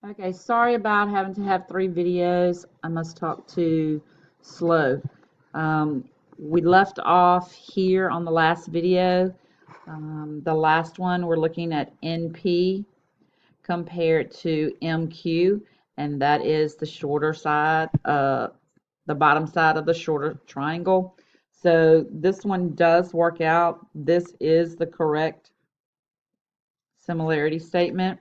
Okay, sorry about having to have 3 videos. I must talk to Slow. Um, we left off here on the last video. The last one, we're looking at NP compared to MQ, and that is the shorter side, the bottom side of the shorter triangle. So this one does work out. This is the correct similarity statement.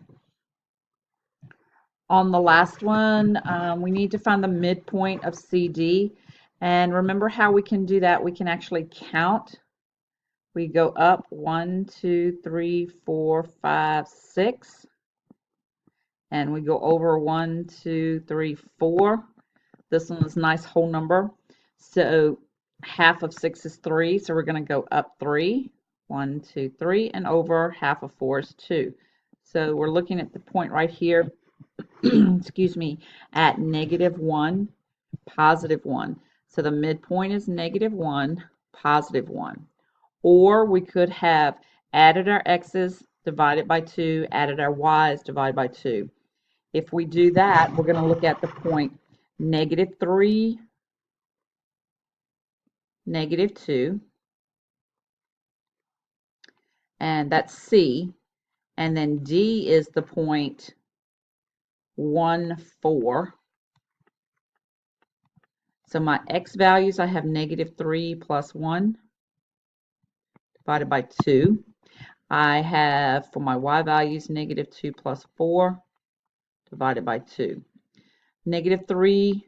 On the last one, we need to find the midpoint of CD. And remember how we can do that? We can actually count. We go up 1, 2, 3, 4, 5, 6. And we go over 1, 2, 3, 4. This one is a nice whole number. So half of 6 is 3. So we're going to go up 3. 1, 2, 3. And over half of 4 is 2. So we're looking at the point right here. Excuse me, at -1, +1. So the midpoint is -1, +1. Or we could have added our x's, divided by 2, added our y's, divided by 2. If we do that, we're going to look at the point -3, -2, and that's C. And then D is the point 1, 4. So my x values, I have -3 plus 1 divided by 2. I have, for my y values, -2 plus 4 divided by 2. -3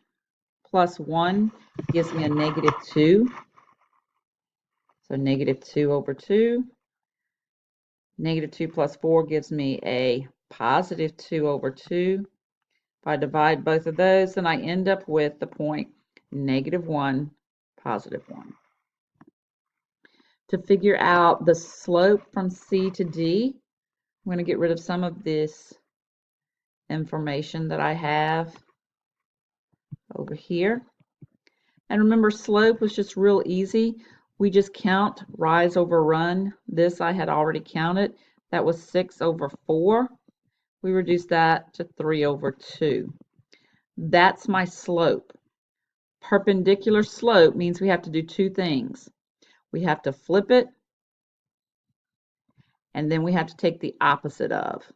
plus 1 gives me a -2. So -2 over 2. -2 plus 4 gives me a +2 over 2. If I divide both of those, then I end up with the point -1, +1. To figure out the slope from C to D, I'm going to get rid of some of this information that I have over here. And remember, slope was just real easy. We just count rise over run. This I had already counted. That was 6 over 4. We reduced that to 3 over 2. That's my slope. Perpendicular slope means we have to do 2 things. We have to flip it, and then we have to take the opposite of.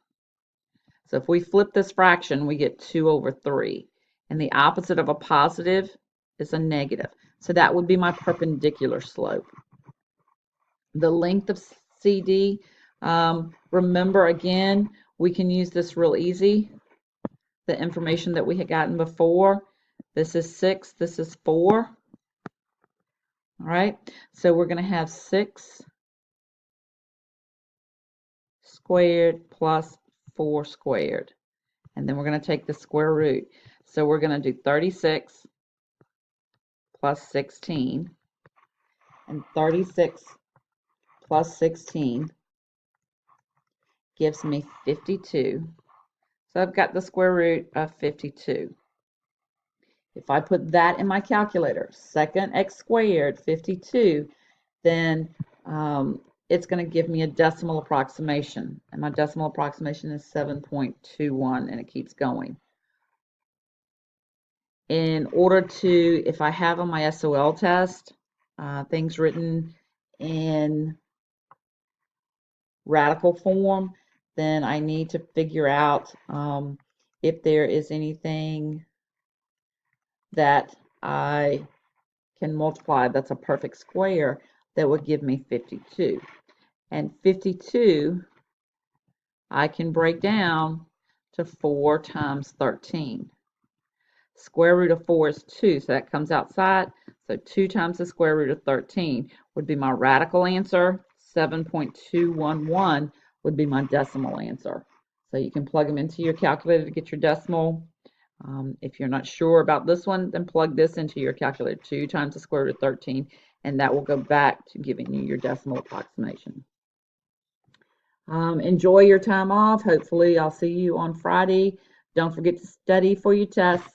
So if we flip this fraction, we get 2 over 3. And the opposite of a positive is a negative. So that would be my perpendicular slope. The length of CD, remember again, we can use this real easy. The information that we had gotten before. This is 6, this is 4. All right, so we're going to have 6 squared plus 4 squared. And then we're going to take the square root. So we're going to do 36 plus 16. And 36 plus 16 gives me 52. So I've got the square root of 52. If I put that in my calculator, second x squared, 52, then it's going to give me a decimal approximation. And my decimal approximation is 7.21, and it keeps going. In order to, if I have on my SOL test, things written in radical form, then I need to figure out if there is anything that I can multiply that's a perfect square that would give me 52. And 52 I can break down to 4 times 13. Square root of 4 is 2, so that comes outside. So 2 times the square root of 13 would be my radical answer. 7.211 would be my decimal answer. So you can plug them into your calculator to get your decimal. If you're not sure about this one, then plug this into your calculator. 2 times the square root of 13, and that will go back to giving you your decimal approximation. Enjoy your time off. Hopefully, I'll see you on Friday. Don't forget to study for your tests.